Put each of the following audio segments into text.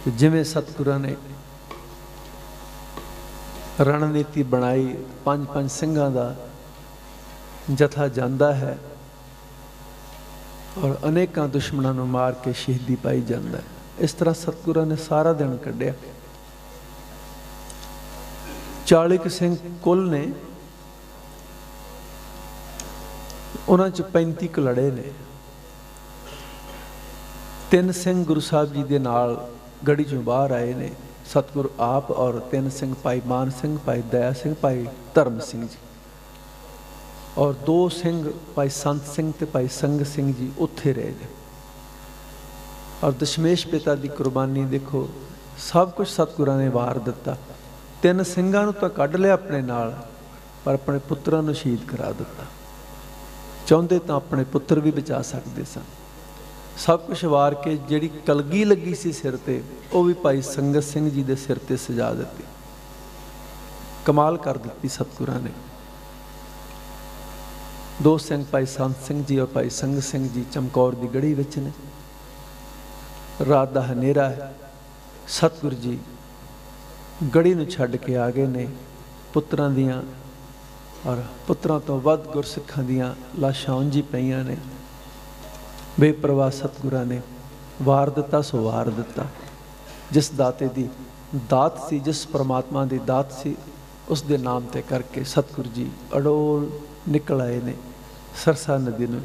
जिवें सतगुरां ने रणनीति बनाई, 5-5 ਸਿੰਘਾਂ ਦਾ जथा जाता है और अनेकों दुश्मनों को मार के शहीदी पाई जाता है। इस तरह सतगुरां ने सारा दिन कढ़िया। 40 सिंह कुल ने, उन्हां च 35 कलड़े ने। 3 सिंह गुरु साहब जी के नाल गढ़ी चों बाहर आए ने, सतगुरु आप और 3 सिंह भाई मान सिंह, भाई दया सिंह, भाई धर्म सिंह जी, और 2 सिंह भाई संत सिंह ते भाई संग सिंह जी उत्थे रहे ने। और दशमेश पिता की कुर्बानी देखो, सब कुछ सतगुरां ने वार दिता। 3 ਸਿੰਘਾਂ ਨੂੰ तो कढ़ लिया अपने नाल, पर अपने पुत्रां नूं शहीद करा दिता। चाहुंदे तो अपने पुत्र भी बचा सकते सन। सब कुछ वार के जिहड़ी कलगी लगी सी सिर ते, वो भी भाई संगत सिंह जी दे सिर ते सजा दी। कमाल कर दी सतगुरां ने। 2 सिंह भाई संत सिंह जी और भाई संग सिंह जी चमकौर की गढ़ी विच ने। रात का हनेरा है, सतगुरु जी गढ़ी नूं छड्ड के आ गए ने। पुत्रां दियां और पुत्रां तो वध गुरसिखां दियां लाशां उंज ही पईयां ने। बेपरवाह सतगुरां ने वार दिता सो वार दिता। जिस दाते दी दात सी, जिस परमात्मा की दात सी, उस दे नाम ते करके सतगुरु जी अडोल निकल आए ने। सरसा नदी में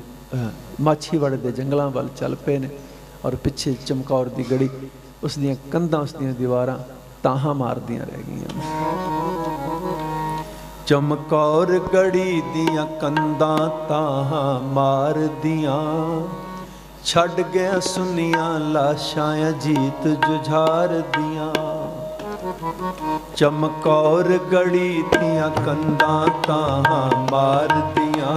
माछीवाड़े के जंगलों वाल चल पे ने, और पिछे चमकौर की गढ़ी, उस दियां कंधां, उस दियां दीवारां ताहां मारदियां रह गईयां। चमकौर गढ़ी दियां कंधां ताहां मारदियां, छड़ गया सुनिया लाशां अजीत जुझार दियां। चमकौर गढ़ी दियां कंधां ताहां मारदियां,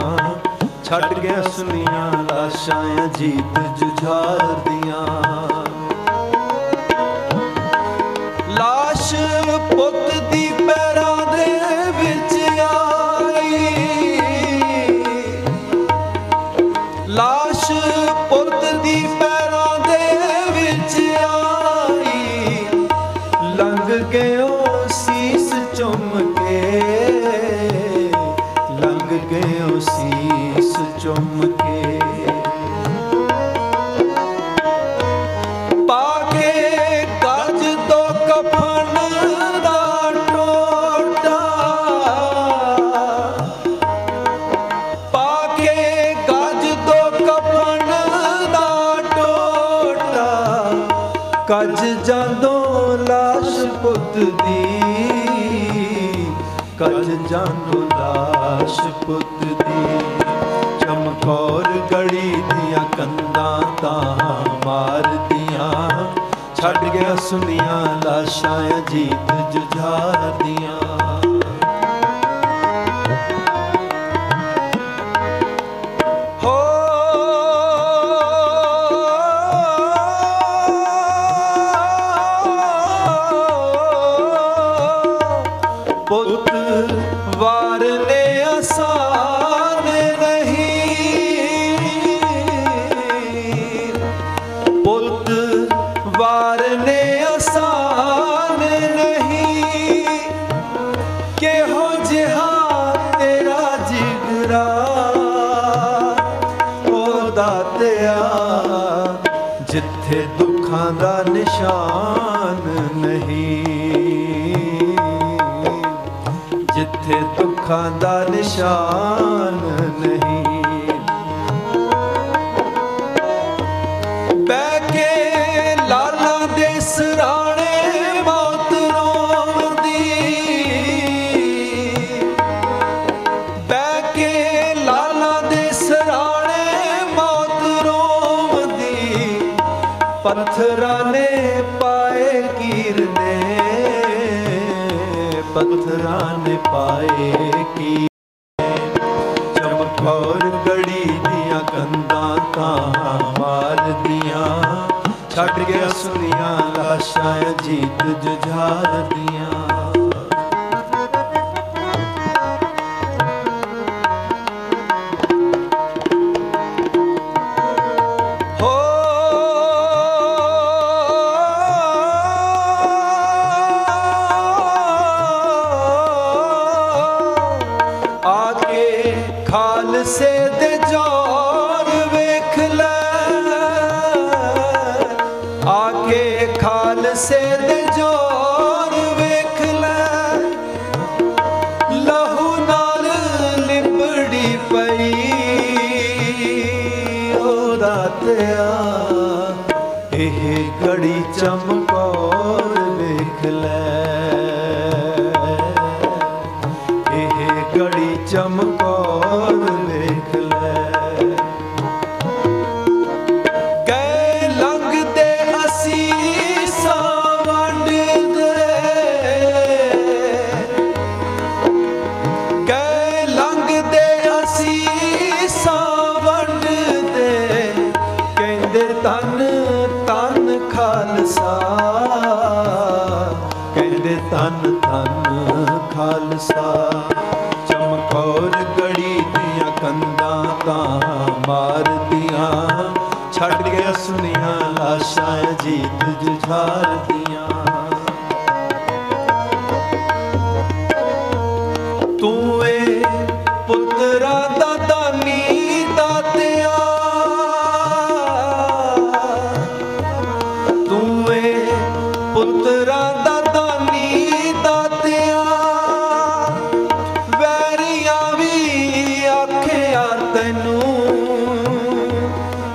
छड़ गया सुनिया लाशां अजीत जुझार दियां। लाश पुत दी पैरां दे विच आई, लाश पुत दी पैरां दे विच आई, लंघ गयो सीस चुम के, लंघ गयो सीस चुम के। पाके गज दो कफन दा टोटा, पाके गज दो कफन दा टोटा, कज जांदो लाश पुत दी, कज जांदो लाश पुत दी। चमकौर गढ़ी दियां कंधां ताहां मारदियां, छड़ गया सुनिया लाशां अजीत जुझार दियां। पुत वारने आसान नहीं, पुत वारने आसान नहीं, के हो जिहा तेरा जिगरा ओ दातिया, जिथे दुखां दा निशान नहीं, जिथे दुखां दा निशान नहीं। बैके लाला दे सराणे मौत रोंदी, बैके लाला दे सराणे मौत रोंदी, पत्थरां ने पाए कीरने, पत्थरां ने पाए की। चमकौर गढ़ी दियां कंधां ताहां मारदियां, छड़ गया सुनिया लाशां अजीत जुझार दियां। हो ਖਾਲਸੇ ਦੇ ਜੋਰ ਵੇਖ ਲੈ, ਆਕੇ ਖਾਲਸੇ ਦੇ ਜੋਰ ਵੇਖ ਲੈ, ਲਹੂ ਨਾਲ ਲਿਬੜੀ ਪਈ ਓ ਦਾਤਿਆ, ਇਹ ਘੜੀ ਚਮਕੌਰ ਵੇਖ ਲੈ, ਇਹ ਘੜੀ ਚਮਕੌਰ ਵੇਖ ਲੈ। ਗਏ ਲੰਘਦੇ ਅਸੀਸਾਂ ਵੰਡਦੇ, ਗਏ ਲੰਘਦੇ ਅਸੀਸਾਂ ਵੰਡਦੇ, ਕਹਿੰਦੇ ਧੰਨ ਧੰਨ ਖਾਲਸਾ, ਕਹਿੰਦੇ ਧੰਨ ਧੰਨ ਖਾਲਸਾ। ਚਮਕੌਰ ਗੜੀ ਦੀਆਂ ਕੰਧਾਂ ਤਾਂ ਮਾਰਦੀਆਂ, ਛੱਡ ਕੇ ਸੁਨੀਆਂ ਲਾਸ਼ਾਂ ਜੀਤ ਜੁਝਾਰਦੀਆਂ। ਤੂੰ ਏ ਪੁੱਤਰਾਂ ਦਾ ਦਾਨੀ ਦਾਤਿਆ, ਤੂੰ ਏ ਪੁੱਤਰਾਂ ਦਾ ਦਾਨੀ ਦਾਤਿਆ, ਵੈਰੀਆਂ ਵੀ ਆਖਿਆ ਤੈਨੂੰ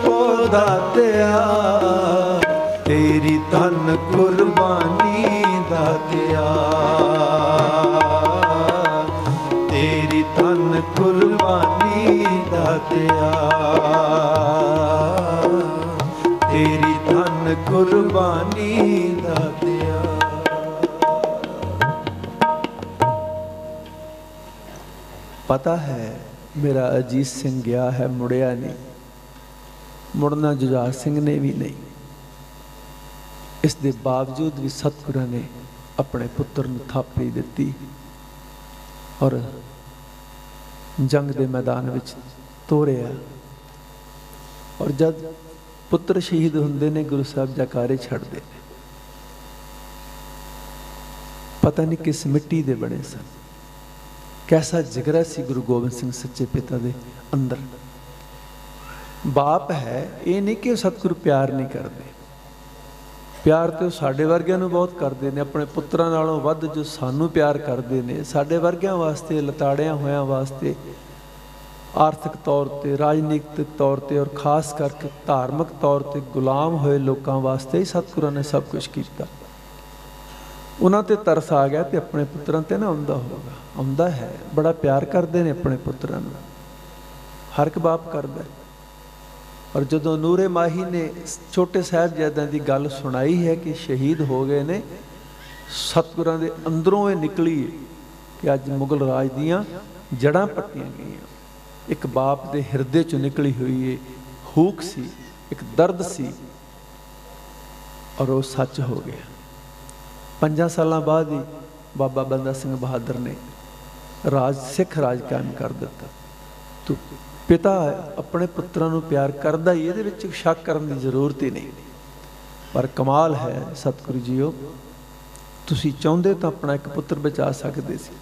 ਓ ਦਾਤਿਆ, ਤੇਰੀ ਧਨ ਕੁਰਬਾਨੀ ਦਾਤਿਆ, ਤੇਰੀ ਧਨ ਕੁਰਬਾਨੀ ਦਾਤਿਆ, ਤੇਰੀ ਧਨ ਕੁਰਬਾਨੀ ਦਾਤਿਆ। ਪਤਾ ਹੈ ਮੇਰਾ ਅਜੀਤ ਸਿੰਘ ਗਿਆ ਹੈ, ਮੁੜਿਆ ਨਹੀਂ, ਮੁੜਨਾ ਜੁਝਾਰ ਸਿੰਘ ਨੇ ਵੀ ਨਹੀਂ। ਇਸ ਦੇ ਬਾਵਜੂਦ ਵੀ ਸਤਿਗੁਰਾਂ ਨੇ ਆਪਣੇ ਪੁੱਤਰ ਨੂੰ ਥਾਪੀ ਦਿੱਤੀ ਔਰ ਜੰਗ ਦੇ ਮੈਦਾਨ ਵਿੱਚ ਤੋਰਿਆ। ਔਰ ਜਦ ਪੁੱਤਰ ਸ਼ਹੀਦ ਹੁੰਦੇ ਨੇ, ਗੁਰੂ ਸਾਹਿਬ ਜੈਕਾਰੇ ਛੱਡਦੇ ਨੇ। ਪਤਾ ਨਹੀਂ ਕਿਸ ਮਿੱਟੀ ਦੇ ਬਣੇ ਸਨ, कैसा जिगरा सी गुरु गोबिंद सिंह सच्चे पिता दे अंदर। बाप है ये नहीं कि सतगुरु प्यार नहीं करते, प्यार तो साडे वर्गियां नूं बहुत करते हैं, अपने पुत्रां नालों वध जो सानू प्यार करते हैं। साडे वर्गियां वास्ते, लताड़ियां होयां वास्ते, आर्थिक तौर पर, राजनीतिक तौर पर और खास करके धार्मिक तौर पर गुलाम होए लोगों वास्ते ही सतगुरां ने सब कुछ किया। उन्हां ते तरस आ गया तो अपने पुत्रां ते ना आउंदा होगा, आउंदा है। बड़ा प्यार करते हैं अपने पुत्रां नूं, हर एक बाप करदा है। और जदों नूरे माही ने छोटे साहिबजादियां दी गल सुनाई है कि शहीद हो गए ने, सतगुरां दे अंदरों ये निकली कि अज मुगल राज दीयां जड़ां पट्टियां गईयां। एक बाप दे हिरदे चों निकली हुई ये हूक सी, एक दर्द सी, और वो सच हो गया। 5 साल बाद ही बाबा बंदा सिंह बहादुर ने राज, सिख राज कायम कर दिता। तो पिता अपने पुत्रां नूं प्यार करदा ही, इहदे विच शक करन दी जरूरत ही नहीं। पर कमाल है सतगुरु जीओ, तुसीं चाहुंदे तां अपना एक पुत्र बचा सकदे सी।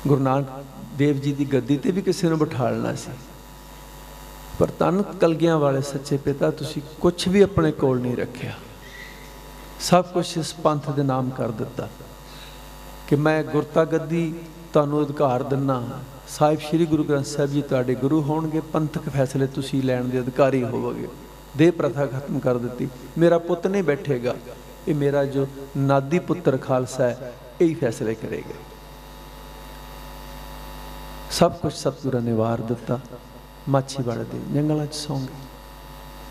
गुरु नानक देव जी की गद्दी ते भी किसी नूं बिठालना सी, पर तन कलगियां वाले सच्चे पिता तुसीं कुछ भी अपने कोल नहीं रखिया। सब कुछ इस पंथ के नाम कर दिता कि मैं गुरता गद्दी तुहानूं अधिकार दिना, साहिब श्री गुरु ग्रंथ साहिब जी तुहाडे गुरु होणगे, पंथक फैसले तुसीं लैण दे अधिकारी होवोगे। देह प्रथा खत्म कर दी, मेरा पुत नहीं बैठेगा, ये मेरा जो नादी पुत्र खालसा है यही फैसले करेगा। सब कुछ सतगुरां ने वार दिता। माछीवाड़े दे जंगलों च सौ गए,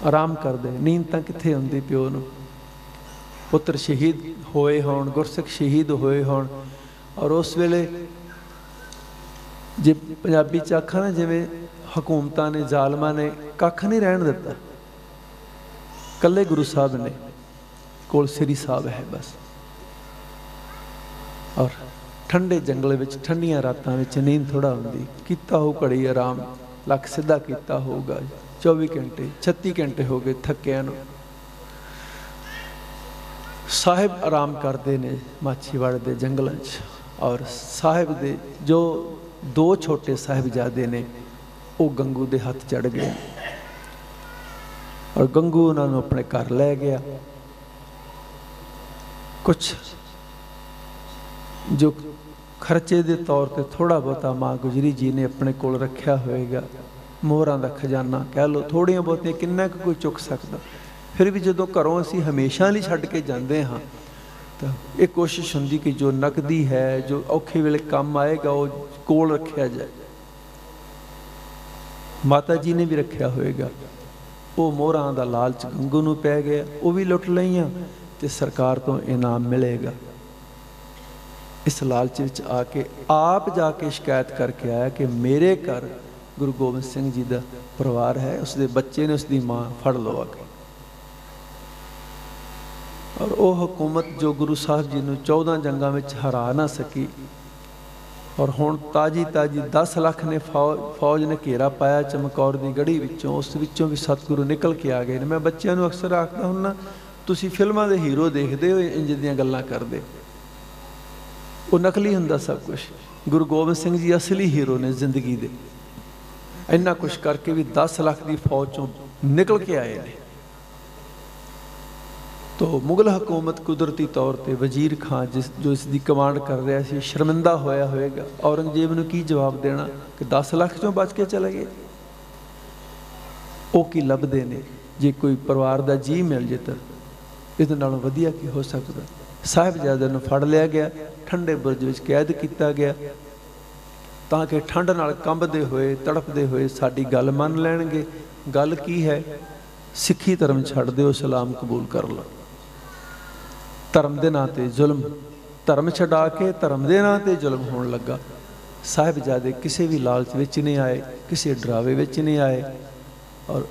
आराम करते, नींद तां कित्थे आउंदी प्यो नूं। पुत्र शहीद होए होण, गुरसिख शहीद होए होण, और उस वेले जे पंजाबी च आखा ना, जिवें हुकूमतां ने, जालमां ने कख नहीं रहन दिता, कल्ले गुरु साहब ने कोल श्री साहब है बस। और ठंडे जंगल विच, ठंडियां रातां विच नींद थोड़ा आउंदी, कीता हो घड़ी आराम, लक सीधा कीता होगा, 24 घंटे 36 घंटे हो गए थकिया नूं। साहिब आराम करते ने माछीवाड़े दे जंगलों च, और साहिब दे जो 2 छोटे साहिबजादे ने वो गंगू के हथ चढ़ गए और गंगू उन्होंने अपने घर लै गया। कुछ जो खर्चे के तौर पर थोड़ा बहुता माँ गुजरी जी ने अपने कोल रखा होएगा, मोहरां दा खजाना कह लो, थोड़ियां बहुतियां किन्ना कुछ कोई चुक सकता। फिर भी जो घरों असी हमेशा लिए छड्ड के जाते हाँ तो ये कोशिश होंदी कि जो नकदी है, जो औखे वेले काम आएगा, वो कोल रखा जाए। माता जी ने भी रखा होएगा। वो मोहरां दा लालच गंगू नूं पै गया, वो भी लुट लईआं ते सरकार तो इनाम मिलेगा। इस लालच विच आके आप जाके शिकायत करके आया कि मेरे घर गुरु गोबिंद सिंह जी का परिवार है, उसके बच्चे ने उसकी माँ फड़ लो आके। और वो हुकूमत जो गुरु साहब जी ने 14 जंगां में हरा ना सकी, और हुण ताजी 10 लाख ने फौज ने घेरा पाया चमकौर की गढ़ी विचों, उस विचों भी सतगुरु निकल के आ गए। मैं बच्चों को अक्सर आखदा हुन्ना, तुसीं फिल्मां दे हीरो देखदे हो, इंज दीयां गल्लां करदे, वो नकली हुंदा सब कुछ। गुरु गोबिंद सिंह जी असली हीरो ने जिंदगी दे। इन्ना कुछ करके भी 10 लाख की फौज चों निकल के आए ने। तो मुगल हुकूमत कुदरती तौर पर वजीर खां जो इसकी कमांड कर रहा सी शर्मिंदा होया होएगा। औरंगजेब नूं की जवाब देना कि 10 लाख चों बच के चले गए। वो की लभदे ने, जे कोई परिवार का जी मिल जाए तो इहदे नालों वधिया की हो सकता। साहिबजादे नूं फड़ लिया गया, ठंडे बुरज विच कैद किया गया ताकि ठंड नाल कंबदे हुए तड़पदे हुए साडी गल मन लैणगे। गल की है? सिੱਖੀ धर्म छड्ड दिओ, इस्लाम कबूल कर लो। धर्म के नां ते जुल्म, धर्म छड्डा के धर्म के नां ते जुल्म होण लगा। साहिबजादे किसी भी लालच विच नहीं आए, किसी डरावे विच नहीं आए। और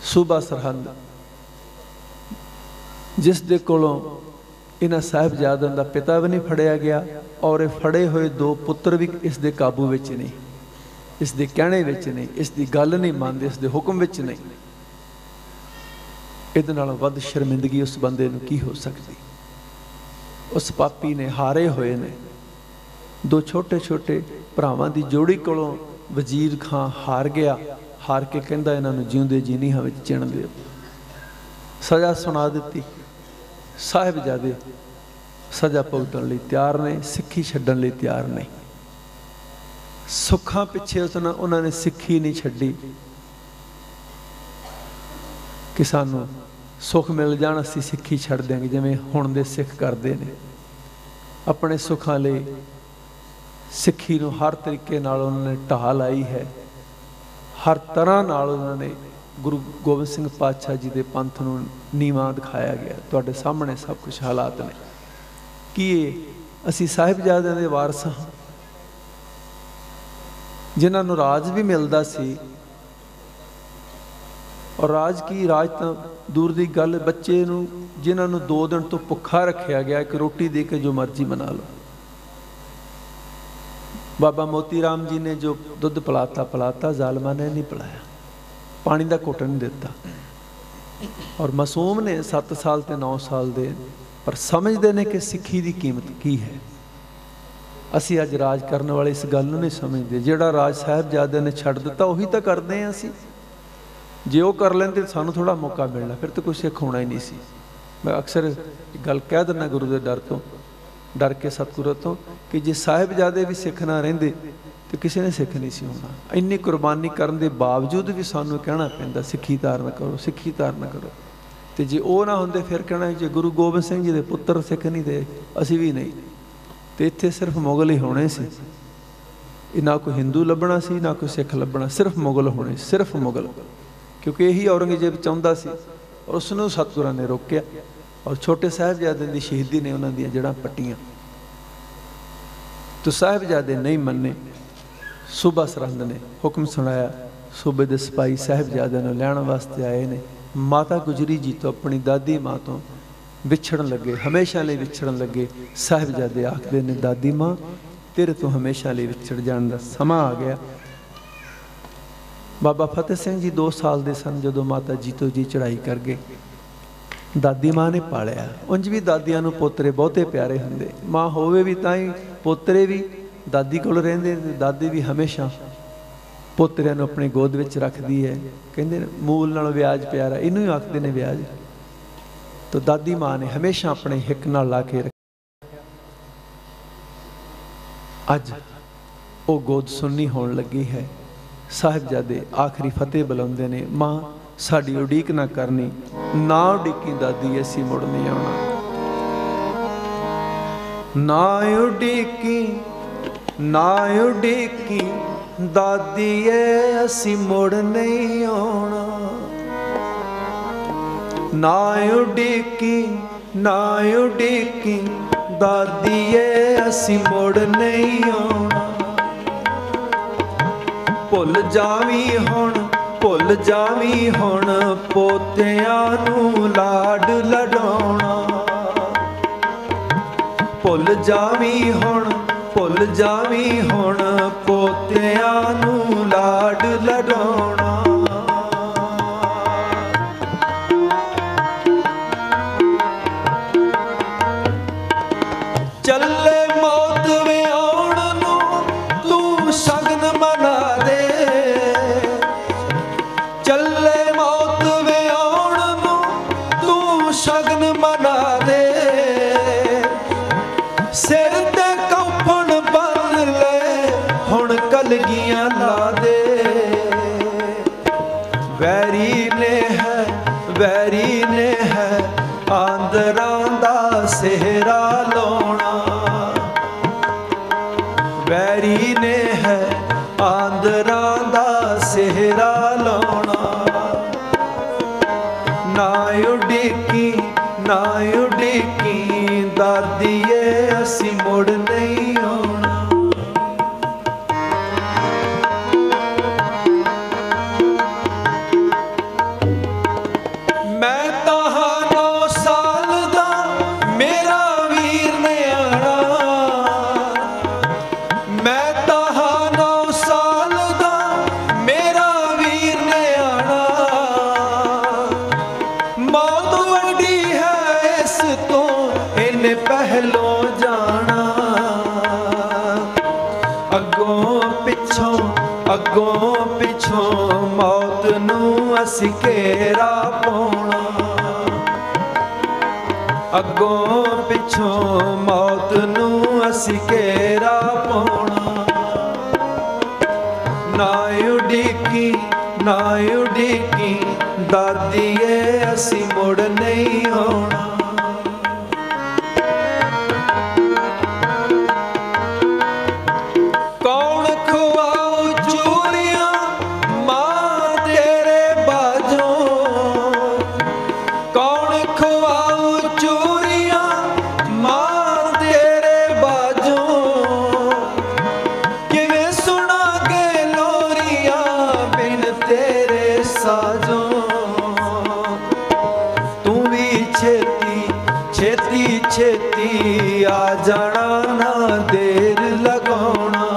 सूबा सरहंद जिस दे कोलों इन्हां साहिबजादों का पिता भी नहीं फड़िया गया, और ये फड़े हुए 2 पुत्र भी इस दे काबू विच नहीं, इस दे कहने विच नहीं, इस दी गल नहीं मानते, इस दे हुक्म विच नहीं। इहदे नालों वध शर्मिंदगी उस बंदे नूं की हो सकती। उस पापी ने हारे हुए ने 2 छोटे छोटे भरावां दी जोड़ी कोलों वजीर खां हार गया। हार के कहंदा इन्हां नूं जिउंदे जी नीहां विच चिण दिओ। सज़ा सुना दी। साहिबजादे सज़ा भुगतण लई तैयार ने, सिੱਖੀ छड्डण लई तैयार नहीं। सुखां पिछे उन्होंने सिੱਖੀ नहीं छड्डी कि सानू सुख मिल जाण असीं सिੱਖੀ छड्ड देंगे, जिवें हुण दे सिੱਖ करदे ने। अपने सुखां लई सिੱਖੀ नूं हर तरीके नाल उन्होंने ढाह लाई है। हर तरह नाल उन्होंने गुरु गोबिंद सिंह पातशाह जी के पंथ नूं नीवां दिखाया गया। तुहाडे सामने सब कुछ हालात ने कि असीं साहिबजादिਆਂ दे वारस हां, जिन्हां नूं राज भी मिलदा सी। और राज की राज तो दूर की गल, बच्चे नूं जिन्हां नूं 2 दिन तो भुखा रखा गया, एक रोटी दे के जो मर्जी बना लो। बाबा मोती राम जी ने जो दुध पिलाता जालमा ने नहीं पिलाया, पानी का घुट नहीं दिता। और मासूम ने 7 साल ते 9 साल दे, पर समझते हैं कि सिੱਖੀ की कीमत की है। असी अज राज करने वाले इस गल नहीं समझते। जिहड़ा राज साहिबजादे ने छड्ड दिता उही तो करते हैं असी। जे वो कर लेंदे तो सानू थोड़ा मौका मिलना, फिर तो कोई सिख होना ही नहीं सी। मैं अक्सर गल कह दिना गुरु के डर तो, डर के सतगुरु तो, कि जे साहिबजादे भी सिख ना रहिंदे तो किसी ने सिख नहीं सी होना। इन्नी कुर्बानी करने के बावजूद भी सानू कहना पैंदा सिੱਖੀ धारण करो, सिੱਖੀ धारण करो। तो जे वो ना होंदे फिर कहना जे गुरु गोबिंद सिंह जी के पुत्र सिख नहीं दे, असी भी नहीं। तो इत्थे सिर्फ मुगल ही होने सी, ना कोई हिंदू लभना सी, ना कोई सिख लभना, सिर्फ मुगल होने, सिर्फ मुगल। क्योंकि यही औरंगजेब चाहता सी और उसनूं सतगुरां ने रोकिया। और छोटे साहिबजादे की शहीदी ने उन्हां दी जड़ां पट्टियां। तो साहिबजादे नहीं मन्ने। सूबा सरहंद ने हुक्म सुनाया, सूबे के सिपाही साहिबजादे नूं लैण वास्ते आए ने। माता गुजरी जी तो अपनी दादी माँ तो विछड़न लगे, हमेशा लिए विछड़न लगे। साहिबजादे आखदे ने दादी माँ तेरे तो हमेशा लिए विछड़ जाने का समा आ गया। बाबा फतेह सिंह जी 2 साल के सन जो माता जीतो जी चढ़ाई कर गए। दादी माँ ने पालिया। उंज भी दादियां नूं पोतरे बहुते प्यारे हुंदे, माँ होवे भी तां ही पोतरे भी दादी कोल रहिंदे, दादी भी हमेशा पोतरिਆਂ ਨੂੰ अपनी गोद ਵਿੱਚ ਰੱਖਦੀ है। ਕਹਿੰਦੇ ਨੇ मूल नालों ब्याज प्यारा, ਇਹਨੂੰ ही आखਦੇ ने ब्याज। तो दादी माँ ने हमेशा अपने हिक नाल ला के रखिया। अज वो गोद सुननी होने लगी है। साहिबजादे आखिरी फतेह बुलाते ने, माँ साड़ी उड़ीक ना करनी, ना उड़ीकी दादी असी मुड़ नहीं आना, ना उड़ीकी ना उड़ीकी दादी असी मुड़ नहीं आना, ना उड़ीकी ना उड़ीकी दादी असी मुड़ नहीं आना। भुल जावी हुण भुल जावी हुण पोतियां नूं लाड लडाउणा, भुल जावी हुण भुल जावी हुण पोतियां नूं लाड लडाउणा। चले मौत विआउण नूं तूं शगन मना दे, चले मौत विआउण नूं तूं शगन मना दे, सिर ते कफन बन ले हुण कलगियां ला दे। वैरी ने है आंदरां दा सेहरा लाउणा, वैरी ने है आंदरां दा सेहरा लाउणा। ना उड़ीकी ना उड़ीकी दादी असी मुड़ नहीं आना। मैं तां 9 साल दा मेरा वीर ने आना, मैं तां 9 साल दा मेरा वीर ने आना। मौत वड्डी है इस तो इन्हें पहलों जाना, अगों पिछों मौत नूं असी घेरा पाउणा, अगों पिछों मौत नूं असी घेरा पाउणा। ना उड़ीकी ना उड़ीकी दादी असी मुड़ नहीं आना। कौन खुआऊ चूरियां मां तेरे बाजों, कौन खुआऊ चूरियां मां तेरे बाजों, किवें सुनागे लोरियां बिन तेरे साजों। तू भी छेती छेती छेती आ जाना, ना देर लगाउणा,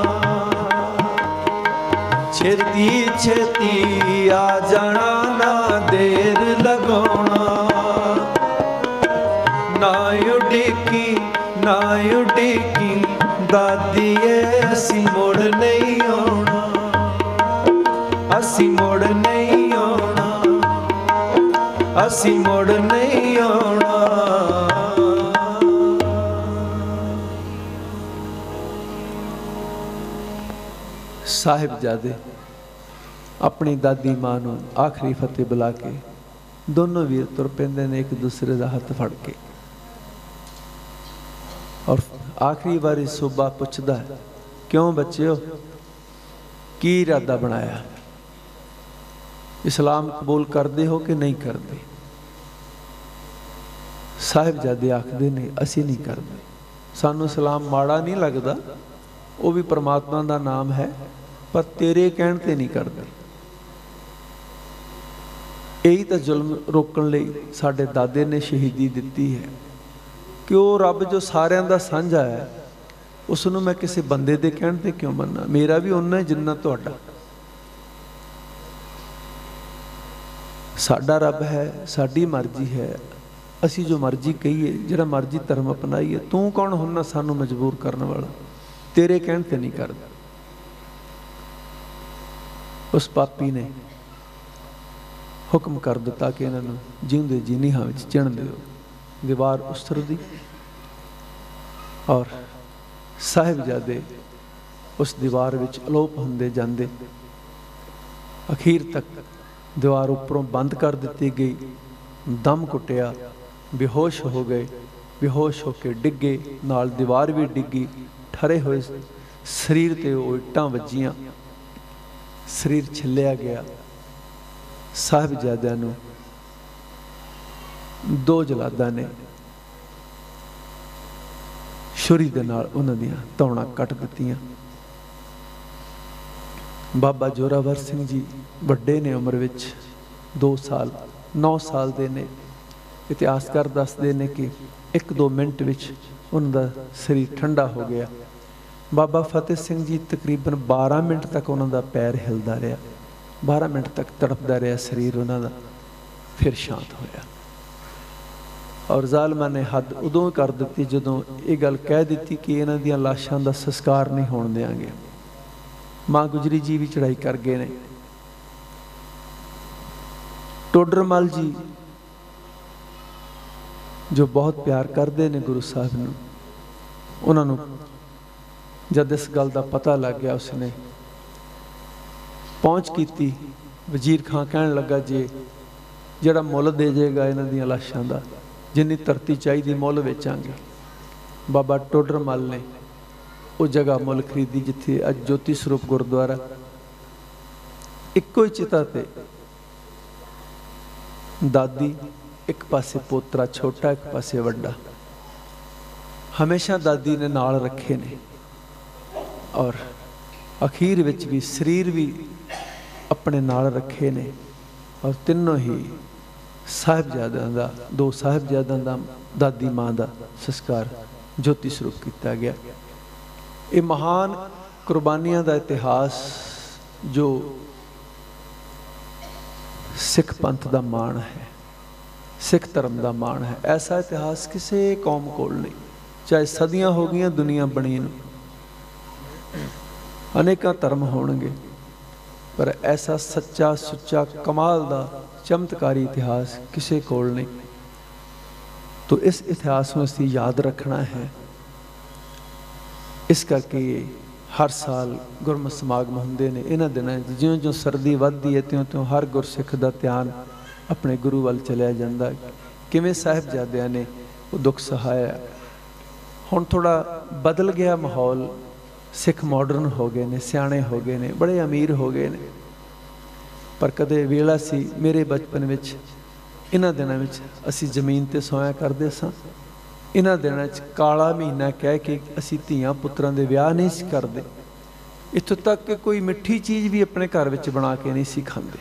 छेती छेती आ जाना, ना देर लगाउणा। ना उड़ीकी ना उड़ीकी दादी असी मुड़ नहीं आना, असी मुड़ नहीं आना, असी मुड़ नहीं आना। साहिबजादे अपनी दादी मां नूं आखिरी फतेह बुला के दोनों वीर तुर पैंदे ने एक दूसरे का हथ फड़ के। और आखिरी बारी सूबा पुछदा है, क्यों बच्चिओ की इरादा बनाया, इस्लाम कबूल करते हो कि नहीं करते? साहिबजादे आखदे ने असी नहीं करते, सानू इस्लाम माड़ा नहीं लगता, वो भी परमात्मा का नाम है, पर तेरे कहण ते नहीं करते। यही तो जुल्म रोकण लई साडे दादे ने शहीदी दिती है कि वो रब जो सारियां दा सांझा है उसनूं मैं किसी बंदे दे कहण ते क्यों मन्ना, मेरा भी उन्ना जिन्ना तुहाडा। साडा रब है, साडी मर्जी है, असी जो मर्जी कहीए, जिहड़ा मर्जी धर्म अपनाईए, तू कौन हुन्ना सानू मजबूर करने वाला, तेरे कहण ते नहीं करदा। उस पापी ने हुक्म कर दिता कि इन्हों जींदे जी नीहां विच चिण दिओ। दीवार उसरदी और साहिबजादे उस दीवार विच अलोप हुंदे जांदे। अखीर तक दीवार उपरों बंद कर दी गई, दम कुटिया, बेहोश हो गए, बेहोश होकर डिगे, नाल दीवार भी डिगी, ठरे हुए शरीर ते इट्टां वजियां, शरीर छिलिया गया। साहिबजादियां नूं दो जलादां ने छुरी दे नाल उन्हां दीयां धौणां कट दित्तियां। बाबा जोरावर सिंह जी वड्डे ने उम्र विच 2 साल 9 साल दे ने। इतिहासकार दसदे ने कि 1-2 मिनट विच उन्हां दा शरीर ठंडा हो गया। बाबा फतेह सिंह जी तकरीबन 12 मिनट तक उन्हां दा पैर हिलदा रहा, 12 मिनट तक तड़पदा रहा शरीर उन्हां दा, फिर शांत होया। और जालमा ने हद उदों कर दी जदों ये गल कह दी कि इन्हां दीयां लाशां दा संस्कार नहीं होण देंगे। माँ गुजरी जी भी चढ़ाई कर गए ने। टोडरमल जी जो बहुत प्यार करते ने गुरु साहब नूं, उन्होंने जब इस गल का पता लग गया उसने पहुँच की। वजीर खां कहन लगा जे जड़ा मुल दे जाएगा इन्हां दीयां लाशां दा, जिन्नी धरती चाहिए मुल वेचांगे। बाबा टोडरमल ने वो जगह मुल खरीदी जिथे अज ज्योति स्वरूप गुरुद्वारा। इक्को ही चिता ते दादी, एक पासे पोतरा छोटा, एक पासे वड्डा। हमेशा दादी ने नाल रखे ने और अखीर विच भी शरीर भी अपने नाल रखे ने। और तीनों ही साहिबजादियां दा, 2 साहिबजादियां दा, दादी माँ का संस्कार ज्योति स्वरूप किया गया। ये महान कुर्बानियां का इतिहास जो सिख पंथ का मान है, सिख धर्म का मान है। ऐसा इतिहास किसी कौम कोल नहीं, चाहे सदियां हो गई दुनिया बनी नूं, अनेक धर्म होणगे, पर ऐसा सच्चा सुच्चा कमाल का चमत्कारी इतिहास किसी कोल नहीं। तो इस इतिहास को असीं याद रखना है। इस करके हर साल गुरमत समागम होंदे ने। इन्हां दिनां ज्यों ज्यों सर्दी वधदी है त्यों त्यों हर गुरसिख का ध्यान अपने गुरु वाल चलिया जांदा। किवें साहिबजादियां ने वो दुख सहाया। हुण थोड़ा बदल गया माहौल, सिख मॉडर्न हो गए ने, सियाणे हो गए ने, बड़े अमीर हो गए ने। पर कदे वेला सी मेरे बचपन विच इन्हां दिनां विच असीं जमीन ते सोया करदे सां। इन्हां दिनां च काला महीना कह के असीं धीआं पुत्रां दे विआह नहीं सी करदे। इत्थों तक कि कोई मिठी चीज़ भी अपने घर विच बना के नहीं सी खांदे।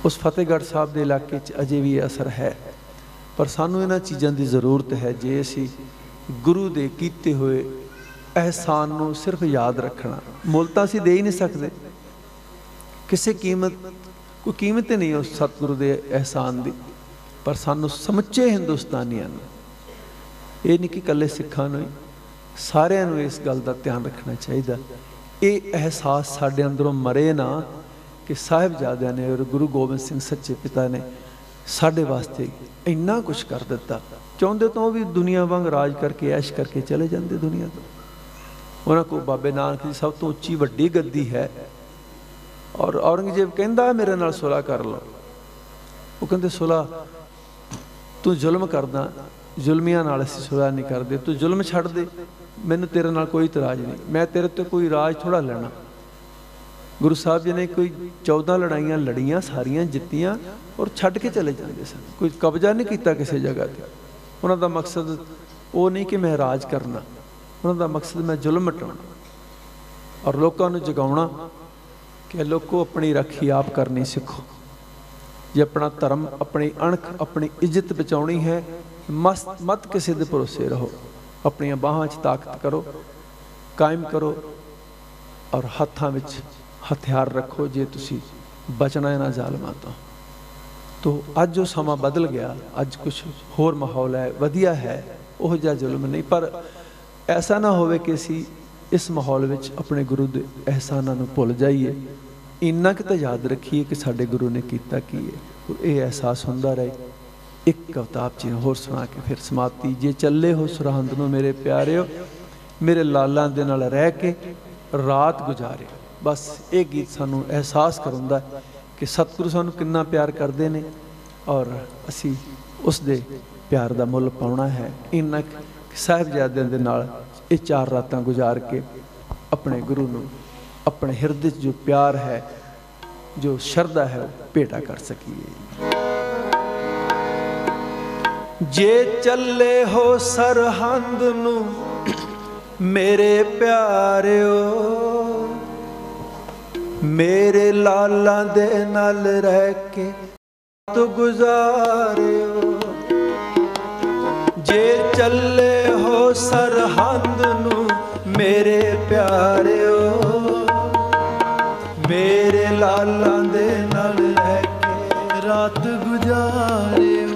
उस फतेहगढ़ साहब के इलाके च अजे भी असर है, पर सानू इन्हां चीज़ों की ज़रूरत है जे असीं गुरु दे कीते हुए एहसान नूं सिर्फ याद रखना। मुल तां असीं दे ही नहीं सकते, किसी कीमत कोई कीमत ही नहीं उस सतगुरु के एहसान की। पर सानू समुचे हिंदुस्तानियों ये नहीं कि कल्ले सिखां नूं, सारिਆਂ नूं इस गल का ध्यान रखना चाहिए। ये एहसास साडे अंदरों मरे ना कि साहिबजादियां ने और गुरु गोबिंद सिंह सच्चे पिता ने साडे वास्ते इन्ना कुछ कर दिता। चाहुंदे तो भी दुनिया वांग राज करके ऐश करके चले जाते दुनिया तो। उन्होंने को बाबे नानक की सब तो उच्ची वड्डी गद्दी है। और औरंगजेब कहंदा मेरे नाल सुलह कर लो। वो कहते सुलह तू जुल्म करदा, जुल्मियां नाल असीं सुलह नहीं करते, तू जुल्म छड्ड दे, मैनूं तेरे नाल कोई इतराज नहीं, मैं तेरे ते कोई राज थोड़ा लेना। गुरु साहब जी ने कोई 14 लड़ाइयां लड़ियां, सारियां जित्तियां और छड्ड के चले जाते सन। कोई कब्जा नहीं किया किसी जगह पर। उन्हों का मकसद वो नहीं कि मैं राज करना, उन्हों का मकसद मैं जुल्म मिटाउणा और लोगों को जगाउणा कि लोगों अपनी राखी आप करनी सीखो। जे अपना धर्म, अपनी अणख, अपनी इज्जत बचाउणी है, मत किसी के भरोसे रहो। अपनी बाहां च ताकत करो, कायम करो और हत्थां विच हथियार रखो जे तुसी बचना इन्हां ज़ालमां तो अज जो समा बदल गया, अज कुछ होर माहौल है, वधिया है, उहो जिहा जुल्म नहीं। पर ऐसा ना होवे कि असीं इस माहौल में अपने गुरु के एहसानां नूं भुल जाइए, इन्ना कि तो याद रखिए कि साडे गुरु ने कीता की है, और ये एहसास होंदा रहे। एक कविता आप जी होर सुना के फिर समाप्ति। जे चले हो सरहंद नूं मेरे प्यारिओ, मेरे लालां दे नाल रह के रात गुजारे। बस ये गीत सानू एहसास कराउंदा कि सतगुरु सानू कितना प्यार करते हैं और असी उस दे प्यार का मुल पाउणा है। इन्ना साहिबजादियां दे नाल ये 4 रातां गुजार के अपने गुरु नूं अपने हिरदे जो प्यार है, जो शरधा है, भेटा कर सकीए। जे चले हो सरहंद नूं मेरे प्यारिओ, मेरे लाला दे नाल रह के तो गुजारिओ। जे चले हो सरहंद नूं मेरे प्यारिओ, मेरे लाला दे नाल रह के रात गुजारिओ।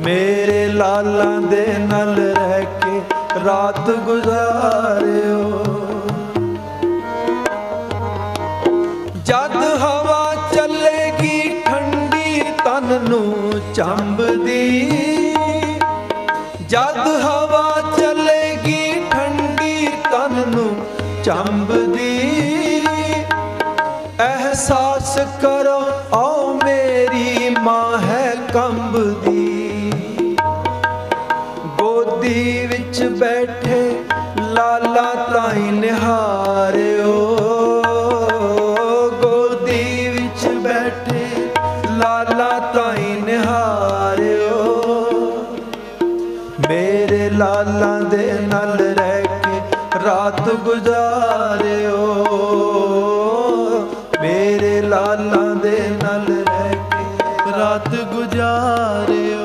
मेरे लाला दे नाल रह के रात गुजारिओ। जद हवा चलेगी ठंडी तन नूं चंबदी, जद हवा चलेगी ठंडी तन नूं चंबदी। एहसास करो आओ मेरी मां है कंबदी। गोदी विच बैठे लाला ताई निहारिओ, गोदी विच बैठे लाला ताई निहारिओ। मेरे लाला दे नाल रह के रात गुजारिओ। मेरे लाला दे नाल रह के रात गुजारिओ।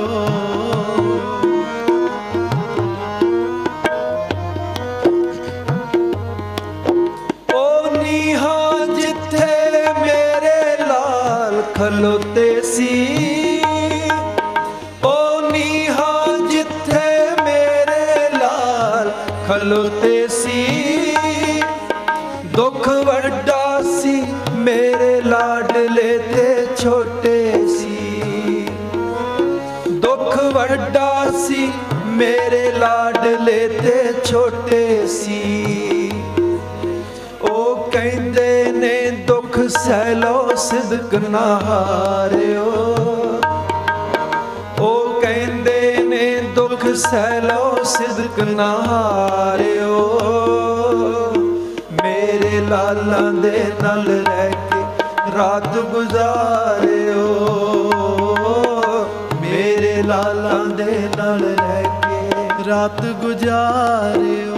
खलोते सी ओ नीहा जिथे मेरे लाल खलोते सी। दुख वड्डा सी मेरे लाडले ते छोटे सी। दुख वड्डा सी मेरे लाडले ते छोटे सी। ओ कहंदे ने दुख सहलो सिदक ना हारिओ। ओ कहंदे ने दुख सहलो सिदक ना हारिओ। मेरे लाला दे नाल रह के रात गुजारिओ। मेरे लाला दे नाल रह के रात गुजारिओ।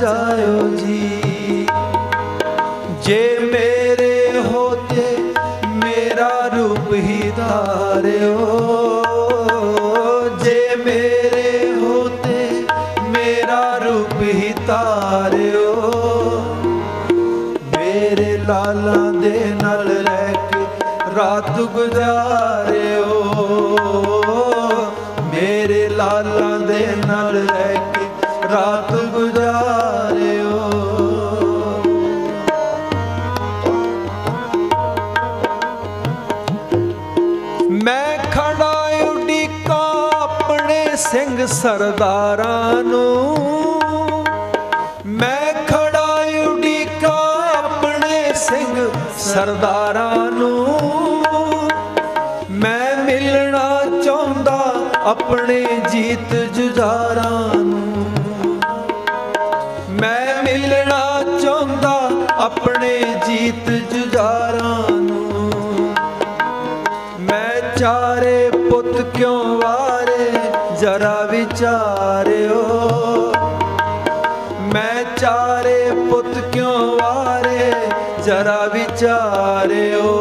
जाओ जी जे मेरे होते मेरा रूप ही धारिओ। जे मेरे होते मेरा रूप ही धारिओ। मेरे लाला दे नाल रह के रात गुजारिओ। मेरे लाला दे नाल रह के रात गुजारिओ। मैं खड़ा उड़ीका अपने सिंह सरदारां नूं। मैं खड़ा उड़ीका अपने सिंह सरदारां नूं। मैं मिलना चाहुंदा अपने जीत जुझारां नूं। मैं मिलना चाहुंदा अपने जीत जुझारां नूं। मैं चारे पुत क्यों वारे जरा विचारिओ। मैं चारे पुत क्यों वारे जरा विचारिओ।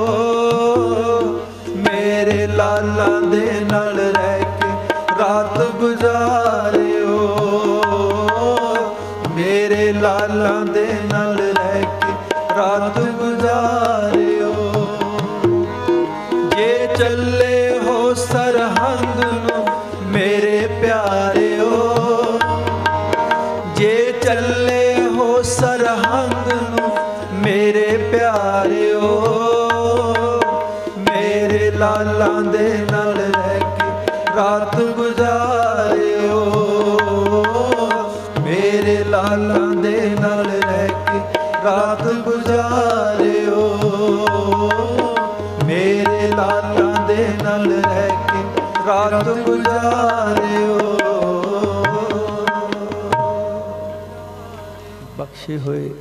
ਚੱਲੇ ਹੋ ਸਰਹੰਦ ਨੂੰ ਮੇਰੇ ਪਿਆਰਿਓ, ਜੇ ਚੱਲੇ ਹੋ ਸਰਹੰਦ ਨੂੰ ਮੇਰੇ ਪਿਆਰਿਓ, ਮੇਰੇ ਲਾਲਾਂ ਦੇ ਨਾਲ ਰਹਿ ਕੇ ਰਾਤ ਗੁਜ਼ਾਰਿਓ, ਮੇਰੇ ਲਾਲਾਂ ਦੇ ਨਾਲ ਰਹਿ ਕੇ ਰਾਤ ਗੁਜ਼ਾਰਿਓ, ਮੇਰੇ ਲਾਲਾਂ ਦੇ ਨਾਲ ਰਹਿ ਕੇ ਰਾਤ ਗੁਜ਼ਾਰਿਓ। ਬਖਸ਼ੇ ਹੋਏ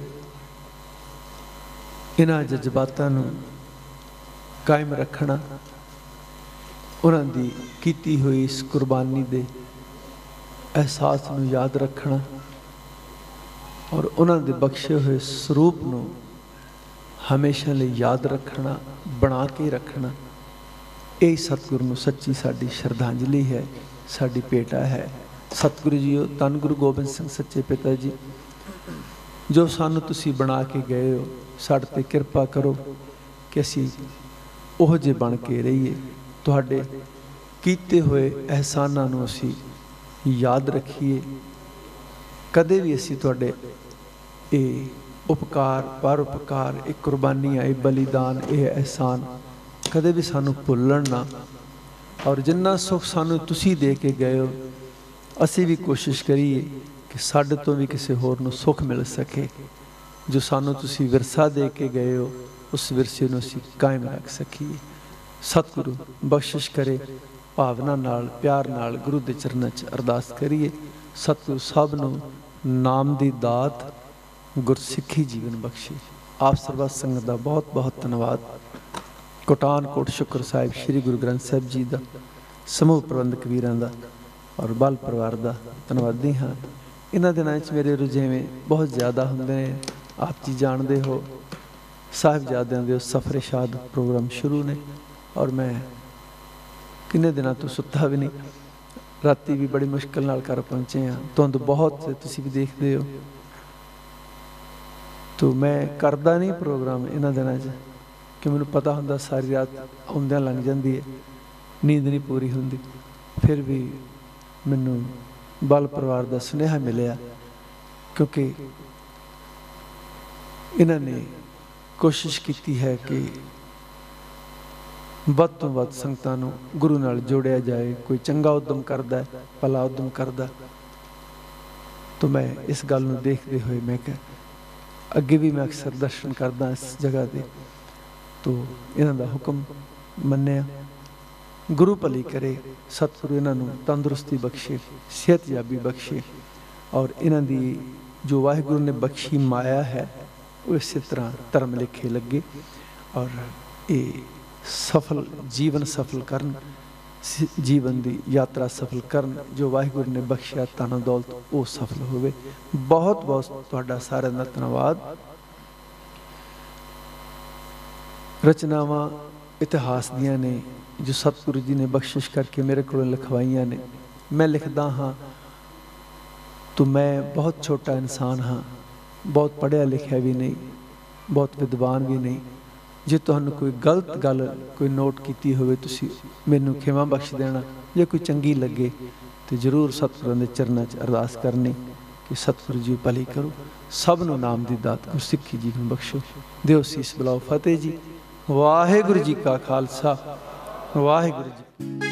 ਇਹਨਾਂ ਜਜ਼ਬਾਤਾਂ ਨੂੰ ਕਾਇਮ ਰੱਖਣਾ, ਉਹਨਾਂ ਦੀ ਕੀਤੀ ਹੋਈ ਇਸ ਕੁਰਬਾਨੀ ਦੇ ਅਹਿਸਾਸ ਨੂੰ ਯਾਦ ਰੱਖਣਾ ਔਰ ਉਹਨਾਂ ਦੇ ਬਖਸ਼ੇ ਹੋਏ ਸਰੂਪ ਨੂੰ ਹਮੇਸ਼ਾ ਲਈ ਯਾਦ ਰੱਖਣਾ, ਬਣਾ ਕੇ ਰੱਖਣਾ, ਇਹ ਸਤਿਗੁਰੂ ਨੂੰ ਸੱਚੀ ਸਾਡੀ ਸ਼ਰਧਾਂਜਲੀ ਹੈ, ਸਾਡੀ ਭੇਟਾ ਹੈ। ਸਤਿਗੁਰੂ ਜੀਓ, ਧੰਨ ਗੁਰੂ ਗੋਬਿੰਦ ਸਿੰਘ ਸੱਚੇ ਪਿਤਾ ਜੀ, ਜੋ ਸਾਨੂੰ ਤੁਸੀਂ ਬਣਾ ਕੇ ਗਏ ਹੋ, ਸਾਡੇ 'ਤੇ ਕਿਰਪਾ ਕਰੋ ਕਿ ਅਸੀਂ ਉਹ ਜਿਹੇ ਬਣ ਕੇ ਰਹੀਏ, ਤੁਹਾਡੇ ਕੀਤੇ ਹੋਏ ਅਹਿਸਾਨਾਂ ਨੂੰ ਅਸੀਂ ਯਾਦ ਰੱਖੀਏ, ਕਦੇ ਵੀ ਅਸੀਂ ਤੁਹਾਡੇ ਇਹ ਉਪਕਾਰ, ਪਰ ਉਪਕਾਰ, ਇਹ ਕੁਰਬਾਨੀਆਂ, ਇਹ ਬਲੀਦਾਨ, ਇਹ ਅਹਿਸਾਨ ਕਦੇ ਵੀ ਸਾਨੂੰ ਭੁੱਲਣ ਨਾ। ਔਰ ਜਿੰਨਾ ਸੁੱਖ ਸਾਨੂੰ ਤੁਸੀਂ ਦੇ ਕੇ ਗਏ ਹੋ, ਅਸੀਂ ਵੀ ਕੋਸ਼ਿਸ਼ ਕਰੀਏ ਕਿ ਸਾਡੇ ਤੋਂ ਵੀ ਕਿਸੇ ਹੋਰ ਨੂੰ ਸੁੱਖ ਮਿਲ ਸਕੇ। ਜੋ ਸਾਨੂੰ ਤੁਸੀਂ ਵਿਰਸਾ ਦੇ ਕੇ ਗਏ ਹੋ, ਉਸ ਵਿਰਸੇ ਨੂੰ ਅਸੀਂ ਕਾਇਮ ਰੱਖ ਸਕੀਏ। ਸਤਿਗੁਰੂ ਬਖਸ਼ਿਸ਼ ਕਰੇ। ਭਾਵਨਾ ਨਾਲ, ਪਿਆਰ ਨਾਲ ਗੁਰੂ ਦੇ ਚਰਨਾਂ 'ਚ ਅਰਦਾਸ ਕਰੀਏ। ਸਤਿਗੁਰੂ ਸਭ ਨੂੰ ਨਾਮ ਦੀ ਦਾਤ, ਗੁਰਸਿੱਖੀ ਜੀਵਨ ਬਖਸ਼ੇ। ਆਪ ਸਰਬੱਤ ਸੰਗਤ ਦਾ ਬਹੁਤ ਬਹੁਤ ਧੰਨਵਾਦ। ਕੋਟਾਨਕੋਟ ਸ਼ੁਕਰ ਸਾਹਿਬ ਸ੍ਰੀ ਗੁਰੂ ਗ੍ਰੰਥ ਸਾਹਿਬ ਜੀ ਦਾ, ਸਮੂਹ ਪ੍ਰਬੰਧਕ ਵੀਰਾਂ ਦਾ ਔਰ ਬਲ ਪਰਿਵਾਰ ਦਾ ਧੰਨਵਾਦੀ ਹਾਂ। ਇਹਨਾਂ ਦਿਨਾਂ 'ਚ ਮੇਰੇ ਰੁਝੇਵੇਂ ਬਹੁਤ ਜ਼ਿਆਦਾ ਹੁੰਦੇ ਨੇ, ਆਪ ਜੀ ਜਾਣਦੇ ਹੋ। ਸਾਹਿਬਜ਼ਾਦਿਆਂ ਦੇ ਸਫਰੇ ਸ਼ਾਦ ਪ੍ਰੋਗਰਾਮ ਸ਼ੁਰੂ ਨੇ ਔਰ ਮੈਂ ਕਿੰਨੇ ਦਿਨਾਂ ਤੋਂ ਸੁੱਤਾ ਵੀ ਨਹੀਂ, ਰਾਤੀ ਵੀ ਬੜੀ ਮੁਸ਼ਕਿਲ ਨਾਲ ਘਰ ਪਹੁੰਚੇ ਹਾਂ। ਧੁੰਦ ਬਹੁਤ, ਤੁਸੀਂ ਵੀ ਦੇਖਦੇ ਹੋ। ਤੋ ਮੈਂ ਕਰਦਾ ਨਹੀਂ ਪ੍ਰੋਗਰਾਮ ਇਹਨਾਂ ਦਿਨਾਂ 'ਚ, ਕਿ ਮੈਨੂੰ ਪਤਾ ਹੁੰਦਾ ਸਾਰੀ ਰਾਤ ਆਉਂਦਿਆਂ ਲੰਘ ਜਾਂਦੀ ਹੈ, ਨੀਂਦ ਨਹੀਂ ਪੂਰੀ ਹੁੰਦੀ। ਫਿਰ ਵੀ ਮੈਨੂੰ ਬਲ ਪਰਿਵਾਰ ਦਾ ਸੁਨੇਹਾ ਮਿਲਿਆ, ਕਿਉਂਕਿ ਇਹਨਾਂ ਨੇ ਕੋਸ਼ਿਸ਼ ਕੀਤੀ ਹੈ ਕਿ ਵੱਧ ਤੋਂ ਵੱਧ ਸੰਗਤਾਂ ਨੂੰ ਗੁਰੂ ਨਾਲ ਜੋੜਿਆ ਜਾਏ। ਕੋਈ ਚੰਗਾ ਉਦਮ ਕਰਦਾ, ਭਲਾ ਉਦਮ ਕਰਦਾ। ਤਾਂ ਮੈਂ ਇਸ ਗੱਲ ਨੂੰ ਦੇਖਦੇ ਹੋਏ ਮੈਂ ਕਿਹਾ, ਅੱਗੇ ਵੀ ਮੈਂ ਅਕਸਰ ਦਰਸ਼ਨ ਕਰਦਾ ਇਸ ਜਗ੍ਹਾ 'ਤੇ, ਤੋ ਇਹਨਾਂ ਦਾ ਹੁਕਮ ਮੰਨਿਆ। ਗੁਰੂ ਭਲੀ ਕਰੇ, ਸਤਿਗੁਰੂ ਇਹਨਾਂ ਨੂੰ ਤੰਦਰੁਸਤੀ ਬਖਸ਼ੇ, ਸਿਹਤਯਾਬੀ ਬਖਸ਼ੇ ਔਰ ਇਹਨਾਂ ਦੀ ਜੋ ਵਾਹਿਗੁਰੂ ਨੇ ਬਖਸ਼ੀ ਮਾਇਆ ਹੈ ਉਹ ਇਸੇ ਤਰ੍ਹਾਂ ਧਰਮ ਲੇਖੇ ਲੱਗੇ ਔਰ ਇਹ ਸਫਲ ਜੀਵਨ ਸਫਲ ਕਰਨ, ਜੀਵਨ ਦੀ ਯਾਤਰਾ ਸਫਲ ਕਰਨ। ਜੋ ਵਾਹਿਗੁਰੂ ਨੇ ਬਖਸ਼ਿਆ ਧਨ ਦੌਲਤ ਉਹ ਸਫਲ ਹੋਵੇ। ਬਹੁਤ ਬਹੁਤ ਤੁਹਾਡਾ ਸਾਰਿਆਂ ਦਾ ਧੰਨਵਾਦ। ਰਚਨਾਵਾਂ ਇਤਿਹਾਸ ਦੀਆਂ ਨੇ ਜੋ ਸਤਿਗੁਰੂ ਜੀ ਨੇ ਬਖਸ਼ਿਸ਼ ਕਰਕੇ ਮੇਰੇ ਕੋਲੋਂ ਲਿਖਵਾਈਆਂ ਨੇ। ਮੈਂ ਲਿਖਦਾ ਹਾਂ ਤਾਂ ਮੈਂ ਬਹੁਤ ਛੋਟਾ ਇਨਸਾਨ ਹਾਂ, ਬਹੁਤ ਪੜ੍ਹਿਆ ਲਿਖਿਆ ਵੀ ਨਹੀਂ, ਬਹੁਤ ਵਿਦਵਾਨ ਵੀ ਨਹੀਂ। ਜੇ ਤੁਹਾਨੂੰ ਕੋਈ ਗਲਤ ਗੱਲ ਕੋਈ ਨੋਟ ਕੀਤੀ ਹੋਵੇ, ਤੁਸੀਂ ਮੈਨੂੰ ਖਿਮਾ ਬਖਸ਼ ਦੇਣਾ। ਜੇ ਕੋਈ ਚੰਗੀ ਲੱਗੇ ਤਾਂ ਜ਼ਰੂਰ ਸਤਿਗੁਰਾਂ ਦੇ ਚਰਨਾਂ 'ਚ ਅਰਦਾਸ ਕਰਨੀ ਕਿ ਸਤਿਗੁਰੂ ਜੀ ਭਲੀ ਕਰੋ, ਸਭ ਨੂੰ ਨਾਮ ਦੀ ਦਾਤ ਗੁਰਸਿੱਖੀ ਜੀਵਨ ਬਖਸ਼ੋ। ਦਿਓ ਸੀਸ ਬੁਲਾਓ। ਫਤਿਹ ਜੀ। ਵਾਹਿਗੁਰੂ ਜੀ ਕਾ ਖਾਲਸਾ, ਵਾਹਿਗੁਰੂ ਜੀ।